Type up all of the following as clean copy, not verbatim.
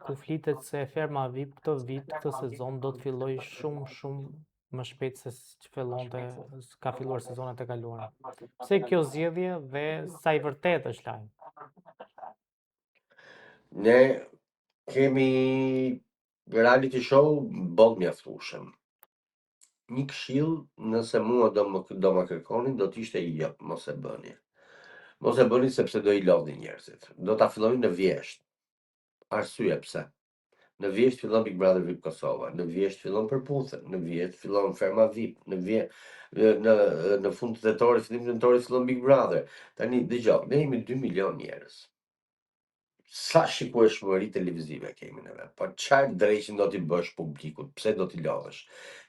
ku flitet se ferma VIP këtë vit, këtë sezon do të filloj shumë më shpejt se që fillonte, ka filluar sezonet e kaluara. Pse kjo zgjedhje dhe sa i vërtet është lajm? Ne kemi reality show boll mjaftueshëm. Një këshill, nëse mua do më kërkonin, do t'ishte jo, mos e bëni. Mos e bëni sepse do i lodhin njerëzit. Do ta fillojnë në vjesht. Arsye pse? Në vjesht fillon Big Brother VIP Kosova, në vjesht fillon përputhen, në vjesht fillon Ferma VIP, në fund të tetorit, fillim të tetorit fillon Big Brother. Tani dëgjoj, ne jemi 2 milion njerëz. Sa shikueshmëri televizive kemi neve, po çfarë drejtin do t'i bësh publikut, pse do t'i lodhësh?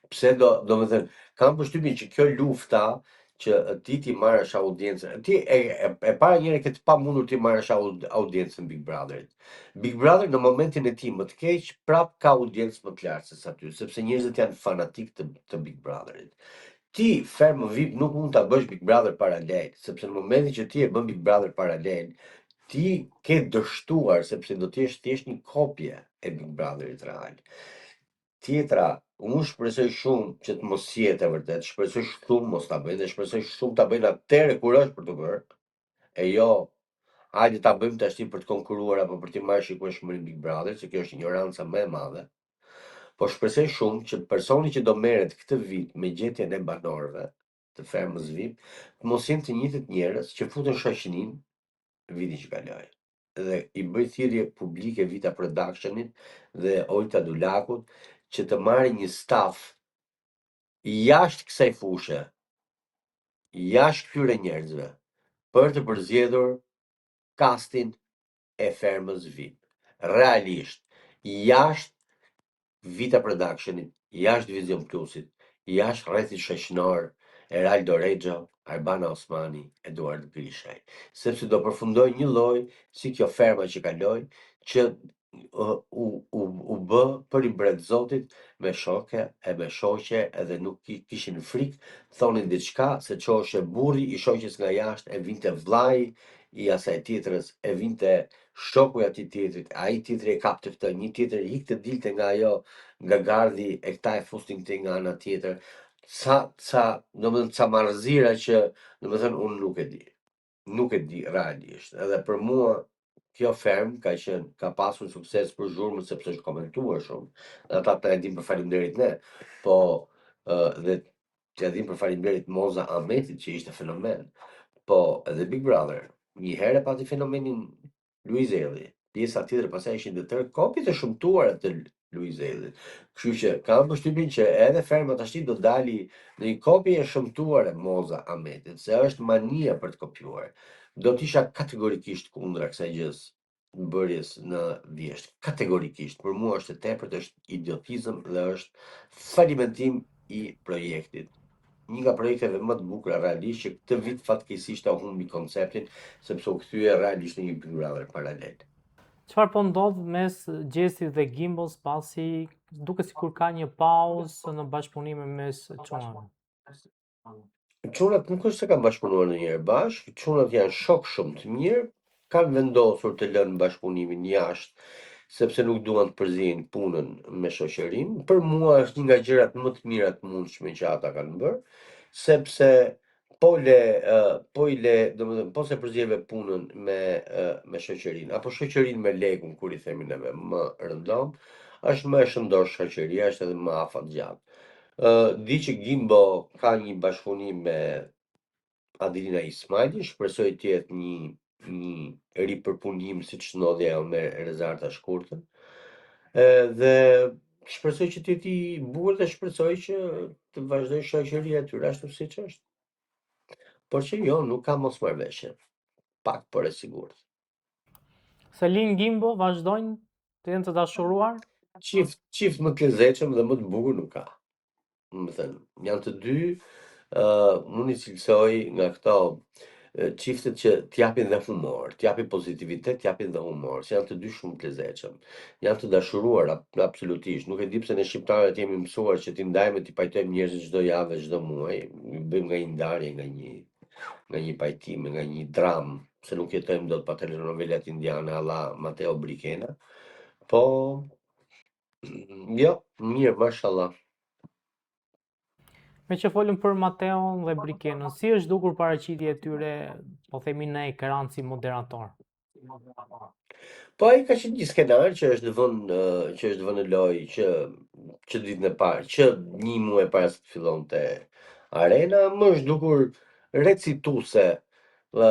Pse do të thënë, kam përshtypjen që kjo lufta që ti marrësh audiencën, ti e para njëre këtë pa mundur ti marrësh audiencën Big Brotherit. Big Brother në momentin e tij më të keq, prap ka audiencë më të lartë se aty, sepse njerëzit janë fanatik të Big Brotherit. Ti ferm VIP nuk mund ta bësh Big Brother paralel, sepse në momentin që ti e bën Big Brother paralel, ti ke dështuar sepse do të jesh thjesht një kopje e Big Brotherit real. Tjetra, unë shpresoj shumë që të mos jetë e vërtet, shpresoj shumë mos ta bëjnë, dhe shpresoj shumë ta bëjnë atëherë kur është për të bërë, e jo, hajde ta bëjmë tash për të konkuruar apo për të marrë shikueshmërinë Big Brother, se kjo është ignoranca më e madhe. Po shpresoj shumë që personi që do merret këtë vit me gjetjen e banorëve të fermës VIP, të mos jenë të njëjtët njerëz që futen shoqërinë vitin që kaloi. Dhe i bëj thirrje publike Vita Productionit dhe Olta Dulakut që të marrë një staf jashtë kësaj fushë, jashtë këtyre njerëzve, për të përzgjedhur castin e fermës VIP. Realisht, jashtë Vita Productionit, jashtë Vision Plusit, jashtë rrethit shoqënor, Eraldo Rexho, Arbana Osmani, Eduard Grishaj. Sepse do përfundoj një lloj si kjo ferma që kaloi, që u bë për i mbret Zotit me shoke e me shoqe edhe nuk kishin frikë, thonin diçka se çoshte burri i shoqes nga jashtë, e vinte vllai i asaj tjetrës, e vinte shoku i atij tjetrit, ai tjetri e kapte këtë, një tjetër ikte dilte nga ajo, nga gardhi e këta e fustin këtej nga ana tjetër. Domethënë ca marrëzira që domethënë unë nuk e di realisht. Edhe për mua kjo ferm ka pasur sukses për zhurmën sepse është komentuar shumë. Ata ta e din për faleminderit ne, po dhe që e din për faleminderit Moza Ahmetit që ishte fenomen. Po edhe Big Brother, një herë pati fenomenin Luizelli. Pjesa tjetër pastaj ishin të tërë kopjet e shëmtuara të Luizellit. Kështu që kam përshtypjen që edhe ferma tash do dali në një kopje e shëmtuar e Moza Ahmetit, se është mania për të kopjuar. Do të isha kategorikisht kundra kësaj gjës bërjes në vjesht. Kategorikisht, për mua është e tepërt, është idiotizëm dhe është falimentim i projektit. Një nga projekteve më të bukura realisht që këtë vit fatkeqësisht ta humbi konceptin sepse u kthye realisht në një Big Brother paralel. Çfarë po ndodh mes Gjesit dhe Gimbos pasi duket sikur ka një pauzë në bashkëpunimin mes çunave? Çunat nuk është se kanë bashkëpunuar ndonjëherë bashkë, çunat janë shok shumë të mirë, kanë vendosur të lënë bashkëpunimin jashtë sepse nuk duan të përzihen punën me shoqërinë. Për mua është një nga gjërat më të mira të mundshme që ata kanë bërë, sepse po se përzjeve punën me shoqërinë, apo shoqërinë me lekun, kur i themi neve më rëndom, është më e shëndosh shoqëria, është edhe më afat gjatë. Di që Gimbo ka një bashkëpunim me Adelina Ismaili, shpresoj të jetë një ripërpunim siç ndodhi ajo me Rezarta Shkurtën. Dhe shpresoj që të jetë i bukur dhe shpresoj që të vazhdoj shoqëria e tyre ashtu siç është. Por që jo, nuk ka mosmarrveshje. Pak por e sigurt. Selin Gimbo vazhdojnë të jenë të dashuruar? Qift më të lezetshëm dhe më të bukur nuk ka. Më thënë, janë të dy, unë i cilësoj nga këto qiftet që t'japin dhe humor, t'japin pozitivitet, t'japin dhe humor, që janë të dy shumë të lezetshëm. Janë të dashuruar absolutisht. Nuk e di pse ne shqiptarët jemi mësuar që t'i ndajmë, t'i pajtojmë njerëzit çdo javë, çdo muaj, bëjmë nga një ndarje, nga një pajtim, nga një dram, se nuk jetojmë dot pa telenovelat indiane alla Matteo Brichena. Po, jo, mirë, mashallah. Me që folëm për Mateon dhe Brikenën, si është dukur paraqitja e tyre, po themi në ekran si moderator? Po ai ka qenë një skenar që është vënë në lojë që ditën e parë, që një muaj para se të fillonte arena, më është dukur recituese ë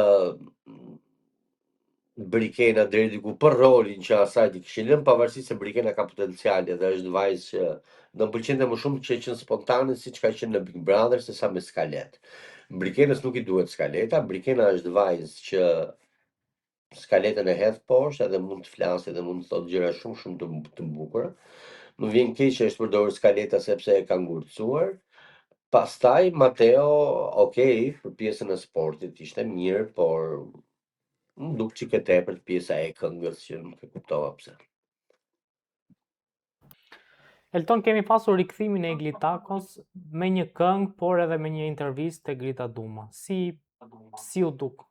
Brikena deri diku për rolin që asaj i kishin lënë, pavarësisht se Brikena ka potenciale dhe është vajzë që do më pëlqente më shumë që qenë spontane siç ka qenë në Big Brother sesa me skalet. Brikenës nuk i duhet skaleta, Brikena është vajzë që skaletën e hedh poshtë edhe mund të flasë edhe mund të thotë gjëra shumë të bukura. Më vjen keq që është përdorur skaleta sepse e ka ngurtësuar. Pastaj Mateo, okay, për pjesën e sportit ishte mirë, por më duk çik e tepërt pjesa e këngës që nuk e kuptova pse. Elton, kemi pasur rikthimin e Egli Takos me një këngë, por edhe me një intervistë te Grita Duma. Si u duk?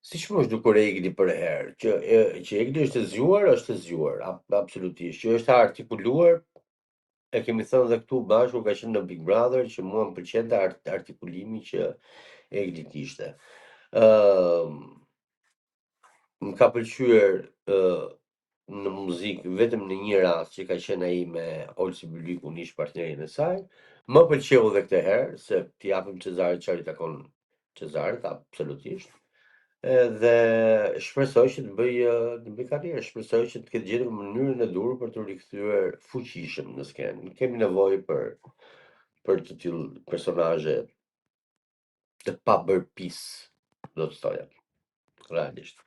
Siç më është dukur Egli për herë, që Egli është zgjuar, absolutisht. Që është artikuluar, e kemi thënë dhe këtu bashku ka qenë në Big Brother që mua më pëlqente artikulimi që Egli kishte. Më ka pëlqyer në muzikë vetëm në një rast që ka qenë ai me Olsi Bylikun, ish partnerin e saj. Më pëlqeu edhe këtë herë se t'i japim Cezarit çfarë i takon Cezarit, absolutisht. Edhe shpresoj që të bëj karrierë, shpresoj që të ketë gjetur mënyrën e dur për të rikthyer fuqishëm në skenë. Kemi nevojë për të tillë personazhe të pabërpis, do të thoja, realisht.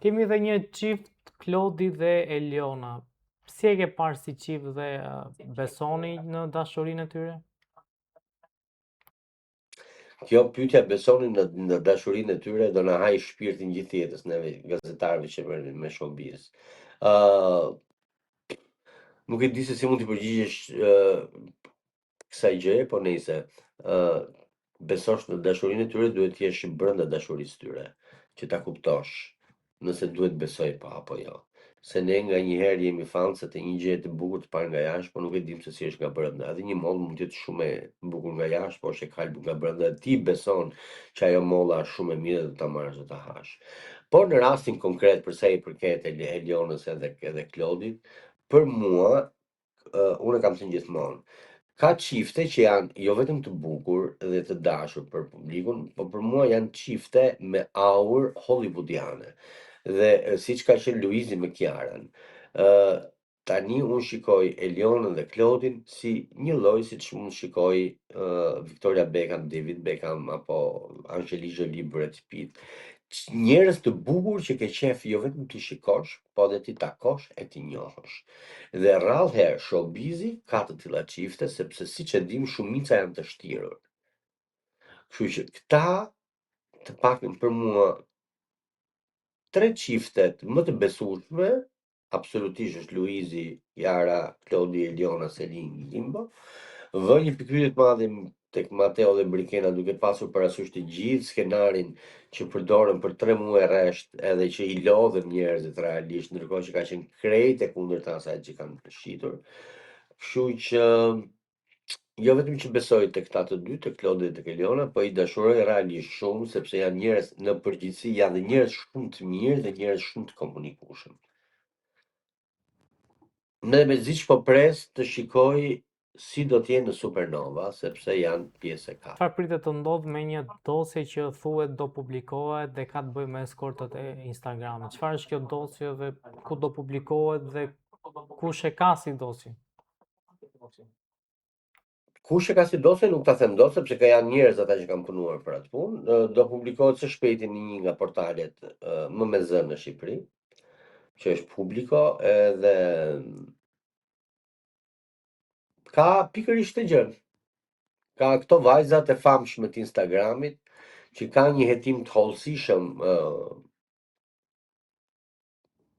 Kemi dhe një çift, Klodi dhe Eliona. Si e ke parë si çift dhe besoni në dashurinë e tyre? Kjo pyetja besoni në dashurinë e tyre do na haj shpirtin gjithë jetës neve gazetarëve që merremi me showbiz. Nuk e di se si mund të përgjigjesh kësaj gjëje, po nejse. Besosh në dashurinë e tyre, duhet të jesh brenda dashurisë tyre, që ta kuptosh nëse duhet besoj pa apo jo. Se ne nganjëherë jemi fanse të një gjëje të bukur të parë nga jashtë, po nuk e dim se si është nga brenda. Edhe një mollë mund të jetë shumë e bukur nga jashtë, por është e kalbur nga brenda. Ti beson që ajo molla është shumë e mirë dhe ta marrësh dhe ta hash. Por në rastin konkret për sa i përket Elionës edhe Klodit, për mua, unë kam thënë gjithmonë, ka çifte që janë jo vetëm të bukur dhe të dashur për publikun, por për mua janë çifte me aur hollywoodiane. Dhe siç ka qenë Luizi me Kiarën. Tani unë shikoj Elionën dhe Klodin si një lloj siç mund shikoj Victoria Beckham, David Beckham apo Angelina Jolie, Brad Pitt. Njerëz të bukur që ke qef jo vetëm t'i shikosh, po edhe t'i takosh e t'i njohësh. Dhe rrallë herë showbizi ka të tilla çifte sepse siç e dim shumica janë të shtirur. Kështu që këta të paktën për mua tre çiftet më të besueshme absolutisht është Luizi, Kiara, Klodi, Eliona, Selin, Limbo. Vë një pikpyetje të madhe tek Mateo dhe Brikena duke pasur parasysh të gjithë skenarin që përdorën për 3 muaj rresht edhe që i lodhën njerëzit realisht, ndërkohë që ka qenë krejt e kundërta asaj që kanë shitur. Kështu që jo vetëm që besoj tek këta të dy, tek Klodi dhe tek Eliona, po i dashuroj realisht shumë sepse janë njerëz në përgjithësi janë dhe njerëz shumë të mirë dhe njerëz shumë të komunikueshëm. Në meziq po pres të shikoj si do t'jenë në Supernova, sepse janë pjesë e ka. Çfarë pritet të ndodhë me një dosje që thuhet do publikohet dhe ka të bëjë me eskortët e Instagramit? Çfarë është kjo dosje dhe ku do publikohet dhe kush e ka si dosje? Kush e ka si dosje nuk ta them dot sepse ka janë njerëz ata që kanë punuar për atë punë. Do publikohet së shpejti në një nga portalet më me zë në Shqipëri, që është publiko edhe ka pikërisht të gjë. Ka këto vajzat e famshme të Instagramit që kanë një hetim të hollësishëm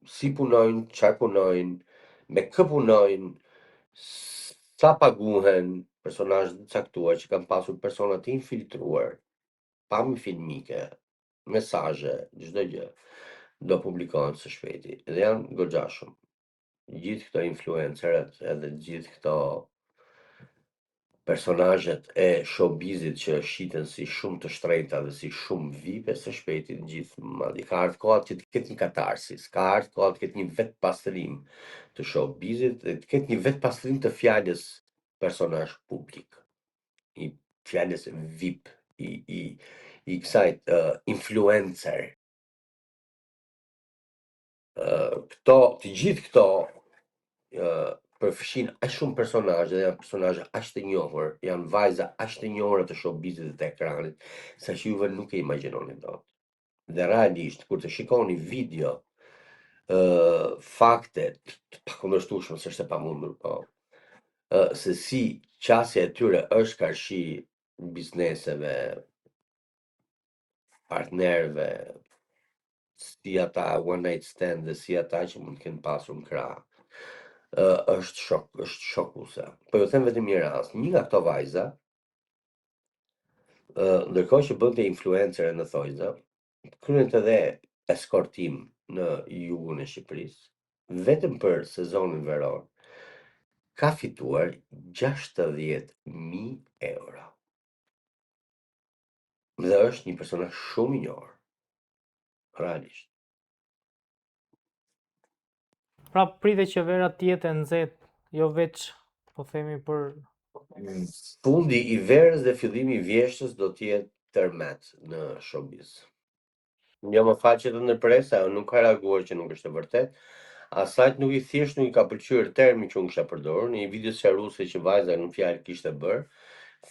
si punojnë, çfarë punojnë, me kë punojnë, sa paguhen personazhe të caktuar që kanë pasur persona të infiltruar pamje filmike, mesazhe, çdo gjë do publikohen së shpejti dhe janë goxha shumë. Gjithë këto influencerët edhe gjithë këto personazhet e showbizit që shiten si shumë të shtrenjta dhe si shumë vipe, së shpejti gjithë madje ka ardhur koha që të ketë një katarsis, ka ardhur koha të ketë një vet pastrim të showbizit dhe të ketë një vet pastrim të fjalës personazh publik, i fjalës VIP, i kësaj influencer. Këto, të gjithë këto përfshin aq shumë personazhe, janë personazhe aq të njohur, janë vajza aq të njohura të showbizit dhe të ekranit, sa që juve nuk e imagjinoni dot. Dhe realisht, kur të shikoni video, fakte të pakundërshtueshme, s'është e pamundur, po, se si qasja e tyre është karshi bizneseve, partnerëve, si ata one night stand dhe si ata që mund të kenë pasur në krah, është shokuese. Po ju them vetëm një rast, një nga këto vajza, ndërkohë që bënte influencer në thojza, kryente edhe eskortim në jugun e Shqipërisë, vetëm për sezonin veror, ka fituar 60.000 euro. Dhe është një personazh shumë i njohur. Realisht. Pra pritet që vera të jetë e nxehtë, jo veç po themi për Fundi i verës dhe fillimi i vjeshtës do të jetë tërmet në showbiz. Jo më fal që të ndërpres, ajo nuk ka reaguar që nuk është e vërtet. Asajt nuk i thjesht nuk i ka pëlqyer termi që unë kisha përdorur, në një video sqaruese që vajza në fjalë kishte bërë,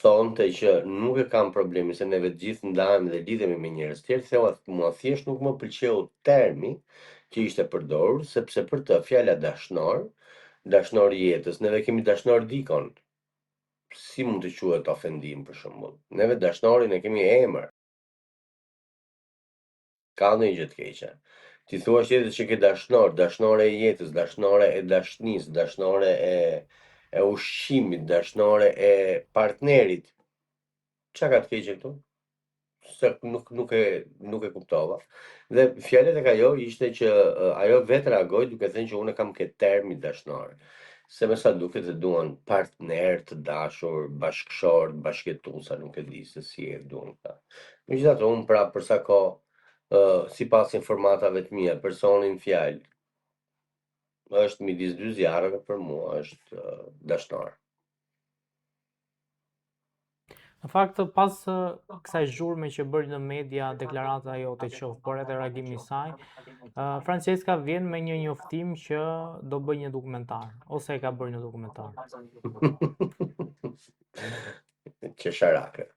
thonte që nuk e kam problemi se neve të gjithë ndahemi dhe lidhemi me njerëz tjerë, theu mua thjesht nuk më pëlqeu termi që ishte përdorur, sepse për të fjala dashnor i jetës, neve kemi dashnor dikon. Si mund të quhet ofendim për shembull? Neve dashnorin e kemi emër. Ka ndonjë gjë të keqe. Ti thua tjetër që ke dashnore e jetës, dashnore e dashnisë, dashnore e ushqimit, dashnore e partnerit. Çka ka të keqe këtu? Se nuk e kuptova. Dhe fjala tek ajo ishte që ajo vetë reagoi duke thënë që unë kam këtë termi dashnor. Se me sa duket e duan partner të dashur, bashkëshort, bashkëtuesa, nuk e di se si e duan këta. Megjithatë unë pra për sa kohë, sipas informatave të mia, personi në fjalë është midis dy zjarreve, për mua është dashnor. në fakt pas kësaj zhurme që bëri në media deklarata jote qoftë, por edhe reagimi i saj, Francesca vjen me një njoftim që do bëj një dokumentar, ose e ka bërë një dokumentar. Qesharake.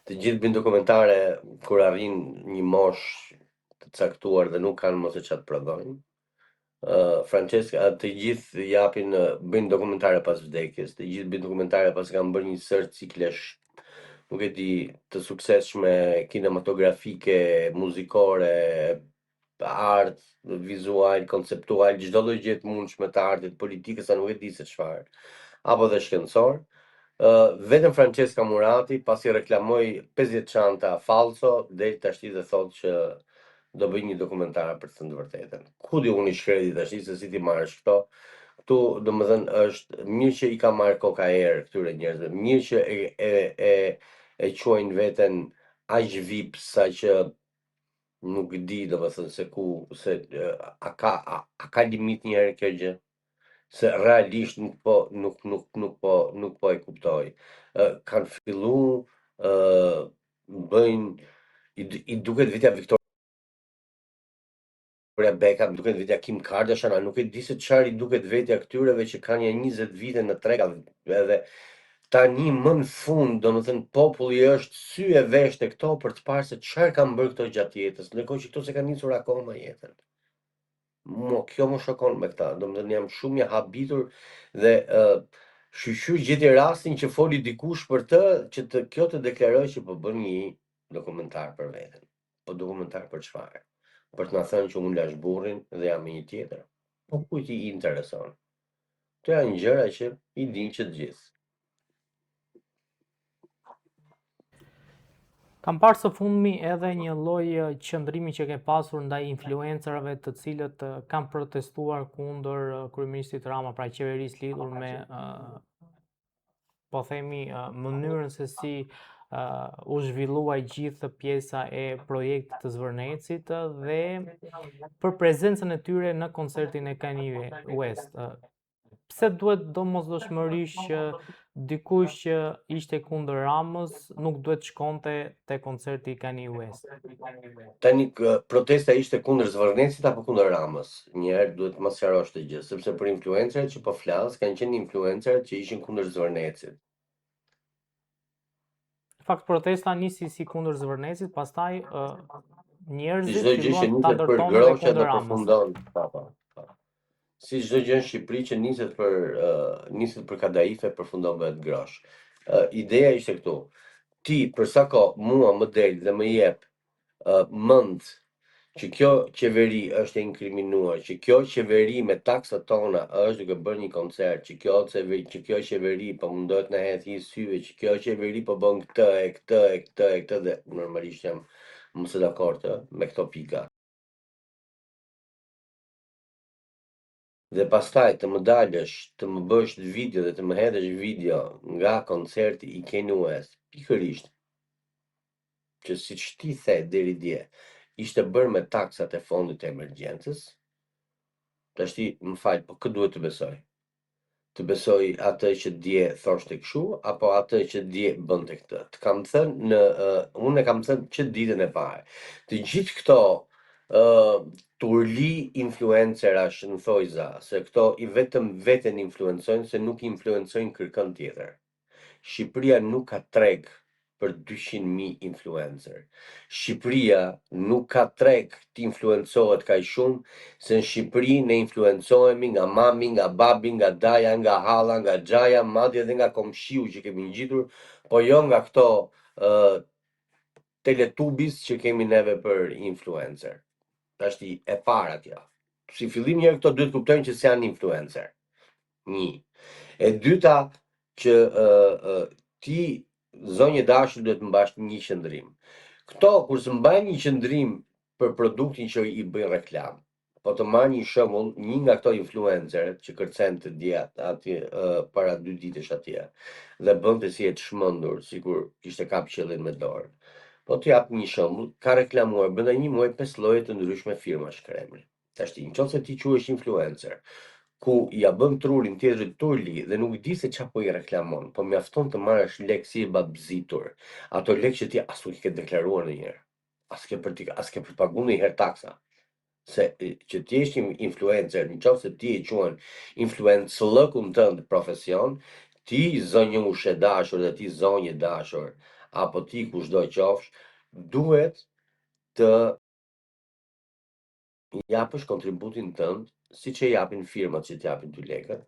Të gjithë bëjnë dokumentare kur arrin një moshë të caktuar dhe nuk kanë mos e çat prodhojnë. Francesca, të gjithë japin, bëjnë dokumentare pas vdekjes, të gjithë bëjnë dokumentare pas kanë bërë një sër ciklesh, nuk e di, të suksesshme kinematografike, muzikore, art, vizual, konceptual, çdo lloj gjë të mundshme të artit, politike, sa nuk e di se çfarë, apo dhe shkencor. Vetëm Francesca Murati, pasi reklamoi 50 çanta falso, del tashti dhe thotë që do bëj një dokumentar për të thënë vërtetën. Ku di unë i shkreti tash se si ti marrësh këto? Ktu domethënë është mirë që i ka marrë koka erë këtyre njerëzve, mirë që e quajnë veten aq VIP sa që nuk di domethënë se ku se a ka limit një herë kjo gjë? Se realisht nuk po e kuptoj. Kanë fillu bëjnë i duket vetja Victoria Beckham, duket vetja Kim Kardashian, a nuk e di se çfarë i duket vetja këtyreve që kanë 20 vite në trega edhe tani më në fund, domethënë populli është sy e vesh te këto për të parë se çfarë kanë bërë këto gjatë jetës, ndërkohë që këto se kanë nisur akoma jetën. Kjo më shokon me këta, domethënë jam shumë i habitur dhe shqyr gjeti rastin që foli dikush për të që kjo të deklaroj që po bën një dokumentar për veten. Po dokumentar për çfarë? Për të na thënë që unë lash burrin dhe jam një tjetër. Po kujt i intereson? Këto janë gjëra që i dinë që të gjithë. Kam parë së fundmi edhe një lloj qëndrimi që ke pasur ndaj influencerëve të cilët kanë protestuar kundër kryeministit Rama, pra qeverisë lidhur me po themi mënyrën se si u zhvilluaj gjithë pjesa e projektit të Zvërnecit dhe për prezencën e tyre në koncertin e Kanye West. Pse duhet domosdoshmërisht që dikush që ishte kundër Ramës nuk duhet shkonte te koncerti i Kanye West? Tani protesta ishte kundër Zvërnecit apo kundër Ramës? Njëherë duhet mos sqarosh të gjë, sepse për influencerët që po flas kanë qenë influencerët që ishin kundër Zvërnecit. Në fakt protesta nisi si kundër Zvërnecit, pastaj njerëzit Çdo gjë që filluan ta niset për ndërtonin dhe groqe do kundër Ramës. përfundon. Si çdo gjë në Shqipëri që niset për kadaife përfundon vetë grosh. Ideja ishte këtu. Ti për sa kohë mua më del dhe më jep mend që kjo qeveri është e inkriminuar, që kjo qeveri me taksat tona është duke bërë një koncert, që kjo qeveri po mundohet na hedhë një syve, që kjo qeveri po bën këtë dhe normalisht jam mos e dakord me këto pika. Dhe pastaj të më dalësh, të më bësh video dhe të më hedhësh video nga koncerti i Kanye West, pikërisht që siç ti the deri dje, ishte bërë me taksat e fondit të emergjencës. Tashti më fal, po kë duhet të besoj? Të besoj atë që dje thoshte kështu apo atë që dje bënte këtë? Të kam thënë unë e kam thënë që ditën e parë. Të gjithë këto turli influencerash në thojza, se këto i vetëm veten influencojnë, se nuk influencojnë kërkën tjetër. Shqipëria nuk ka treg për 200.000 influencer. Shqipëria nuk ka treg të influencohet kaq shumë, se në Shqipëri ne influencohemi nga mami, nga babi, nga daja, nga halla, nga xhaja, madje edhe nga komshiu që kemi ngjitur, po jo nga këto teletubis që kemi neve për influencer. Tashti e para kjo. Si fillim njërë këto duhet kuptojnë që s'janë influencer. Një. E dyta që ti zonjë dashur duhet mbash një qëndrim. Këto kur së mbajnë një qëndrim për produktin që i bëjnë reklam, po të marrë një shembull, një nga këto influencerët që kërcente djathtë atje para 2 ditësh atje dhe bënte si e të shmendur, sikur kishte kap qellin me dorë. Po të jap një shembull, ka reklamuar brenda një muaji 5 lloje të ndryshme firmash kremi. Tashti, nëse ti quhesh influencer, ku ja bën trurin tjetrit turli dhe nuk di se çfarë po i reklamon, po mjafton të marrësh lekë si e babzitur. Ato lekë që ti as nuk i ke deklaruar ndonjëherë. As ke për të paguar ndonjëherë taksa. Se që ti je influencer, nëse ti e quan influencëllëkun tënd profesion, ti zonjë ushë dashur dhe ti zonjë dashur, apo ti kushdo qofsh, duhet të japësh kontributin tënd, siç e japin firmat që t'japin ty lekët,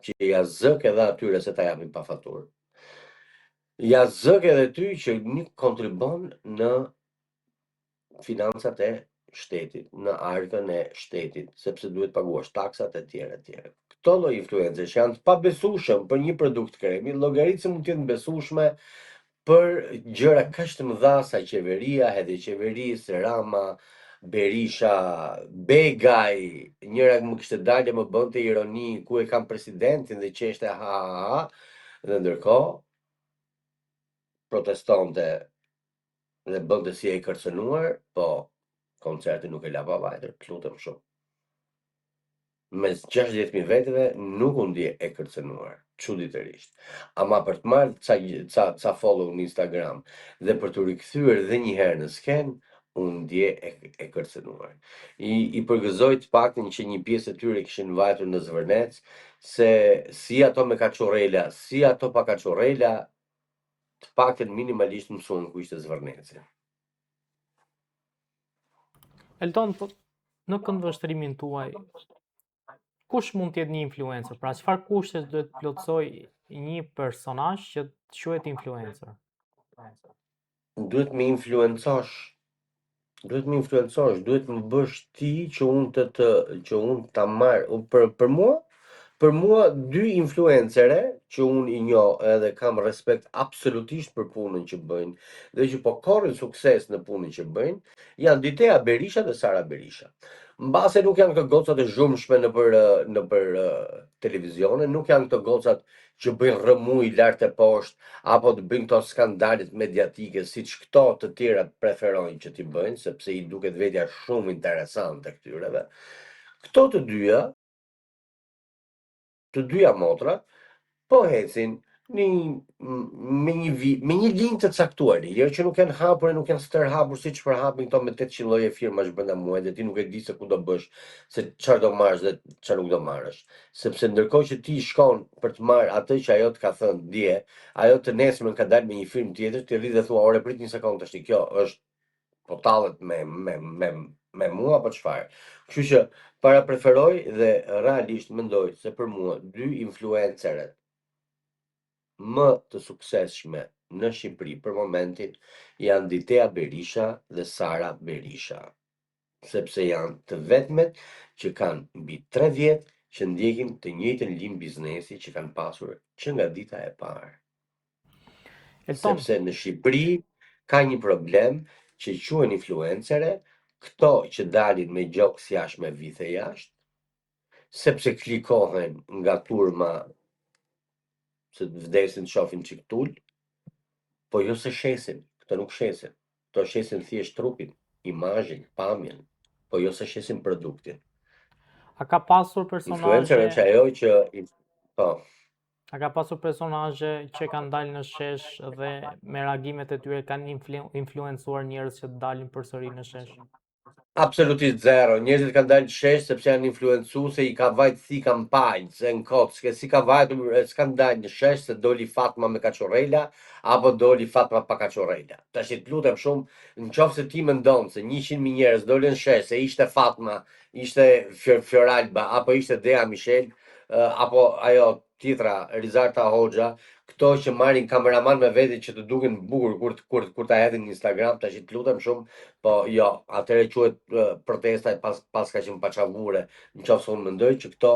që ja zëk edhe atyre se ta japin pa faturë. Ja zëk edhe ty që nuk kontribon në financat e shtetit, në arkën e shtetit, sepse duhet paguash taksat e tjera e tjera. Këto lloj influencesh janë të pabesueshëm për një produkt kremi, llogaritë mund të jenë besueshme për gjëra kaq të mëdha sa qeveria, edhe qeverisë, Rama, Berisha, Begaj, njëra më kishte dalë më bënte ironi ku e kam presidentin dhe qeshte ha, dhe ndërkohë protestonte dhe bënte si e kërcënuar, po koncerti nuk e la pa vajtër, lutem shumë. Mes 60.000 vetëve nuk u ndje e kërcënuar, çuditërisht. Ama për të marrë ca follow në Instagram dhe për të rikthyer edhe një herë në sken, u ndje e kërcënuar. I përgëzoj të paktën që një pjesë e tyre kishin vajtur në Zvërnec, se si ato me kaçurrela, si ato pa kaçurrela, të paktën minimalisht mësuan ku ishte Zvërneci. Elton, po në këndvështrimin tuaj, kush mund të jetë një influencer? Pra çfarë kushtesh duhet të plotësojë një personazh që të quhet influencer? Duhet me influencosh, duhet më bësh ti që unë ta marr për mua, Për mua, dy influencere që unë i njoh edhe kam respekt absolutisht për punën që bëjnë dhe që po korrin sukses në punën që bëjnë, janë Ditea Berisha dhe Sara Berisha. Mbase nuk janë këto gocat e zhurmshme nëpër televizione, nuk janë këto gocat që bëjnë rrëmuj lart e poshtë apo të bëjnë këto skandalet mediatike siç këto të tjerat preferojnë që t'i bëjnë, sepse i duket vetja shumë interesante këtyreve. Këto të dyja motra, po ecin me një linjë të caktuar, jo që nuk janë hapur e nuk janë stërhapur siç përhapin këto me 800 lloje firmash brenda muajit dhe ti nuk e di se ku do bësh, se çfarë do marrësh dhe çfarë nuk do marrësh. Sepse ndërkohë që ti shkon për të marrë atë që ajo të ka thënë dje, ajo të nesërmen ka dalë me një film tjetër, ti rri dhe thua, ore prit një sekond tash, kjo është po tallet me mua apo çfarë. Kështu që para preferoj dhe realisht mendoj se për mua dy influenceret më të suksesshme në Shqipëri për momentin janë Ditea Berisha dhe Sara Berisha, sepse janë të vetmet që kanë mbi 3 vjet që ndjekin të njëjtën linjë biznesi që kanë pasur që nga dita e parë. Elton, Sepse në Shqipëri ka një problem që quhen influencere, këto që dalin me gjoks jashtë me vithe jashtë, sepse klikohen nga turma se të vdesin të shohin çiktul, po jo se shesin, këto nuk shesin. Këto shesin thjesht trupin, imazhin, pamjen, po jo se shesin produktin. a ka pasur Influencer personazhe është ajo që po, A ka pasur personazhe që kanë dalë në shesh dhe me reagimet e tyre kanë influencuar njerëz që të dalin përsëri në shesh? absolutisht zero. Njerëzit kanë dalë shesh sepse janë influencuese, i ka vajt si kampanjë, se në kockë, si ka vajtur, s'kan dalë në shesh se doli Fatma me kaçorrela apo doli Fatma pa kaçorrela. Tash të lutem shumë, nëse ti mendon se 100.000 njerëz dolën në shesh se ishte Fatma, ishte Fioralba apo ishte Dea Michel, apo ajo tjetra Rizarta Hoxha, këto që marrin kameraman me vete që të duken bukur kur ta hedhin në Instagram, tash të lutem shumë, po jo, atëherë quhet protesta pas ka qenë paçavure, nëse unë mendoj që këto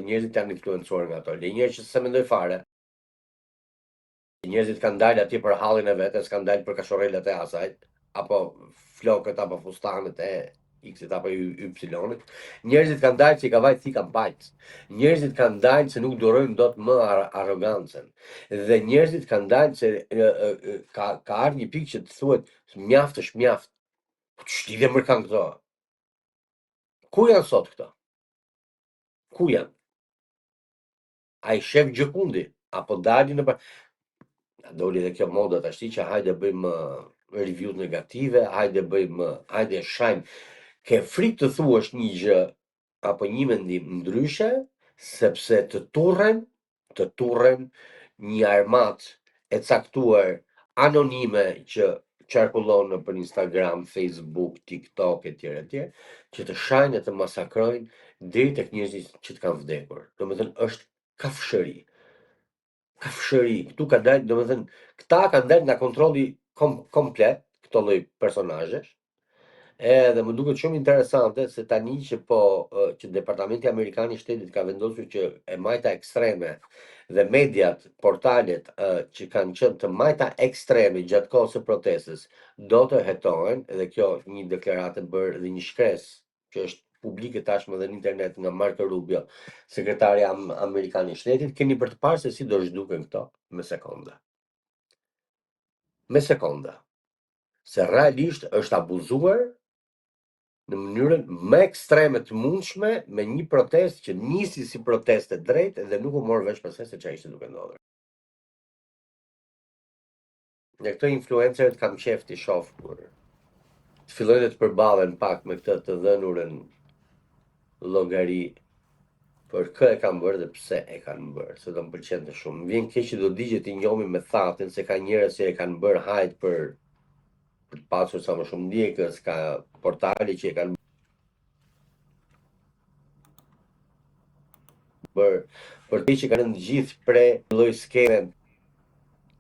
njerëzit janë influencuar nga ato. Le njerëz që s'e mendoj fare. Njerëzit kanë dalë atje për hallin e vetes, kanë dalë për kashorrelat e asaj, apo flokët apo fustanet e X-it apo Y-it. Njerëzit kanë dalë që i ka vajt si kampanjës. Njerëzit kanë dalë se nuk durojnë dot më arrogancën. Dhe njerëzit kanë dalë se ka ardhur një pikë që të thuhet mjaft është mjaft. Po ç'lidhje më kanë këto? Ku janë sot këto? Ku janë? Ai shef Gjokundi apo dalin në doli dhe kjo moda tash që hajde bëjmë review negative, hajde shajm. Ke frikë të thuash një gjë apo një mendim ndryshe, sepse të turren një armat e caktuar anonime që qarkullon nëpër Instagram, Facebook, TikTok etj, që të shajnë e të masakrojnë deri tek njerëzit që të kanë vdekur. Domethënë është kafshëri. Kafshëri, këtu ka dalë, domethënë, këta kanë dalë nga kontrolli komplet, këto lloj personazhesh. Edhe më duket shumë interesante se tani që që Departamenti Amerikan i Shtetit ka vendosur që e majta ekstreme dhe mediat, portalet që kanë qenë të majta ekstreme gjatë kohës së protestës do të hetohen, dhe kjo një deklaratë bërë dhe një shkresë që është publike tashmë dhe në internet nga Marco Rubio, sekretari Amerikan i Shtetit, keni për të parë se si do zhduken këto me sekonda. Me sekonda. Se realisht është abuzuar në mënyrën më ekstreme të mundshme me një protestë që nisi si protestë drejtë dhe nuk u mor vesh pastaj se çfarë ishte duke ndodhur. Në këto influencerët kam qef të shoh kur të fillojnë të përballen pak me këtë të dhënurën llogari për kë e kanë bërë dhe pse e kanë bërë, se do më pëlqente shumë. Më vjen keq që do digjet i njohim me thatën se ka njerëz që e kanë bërë hajt për të pasur sa më shumë ndjekës, ka portale që e kanë bërë për të që kanë të gjithë pre lloj skeme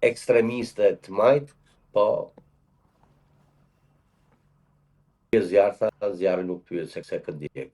ekstremiste të majt, po zjarri nuk pyet se këtë djeg.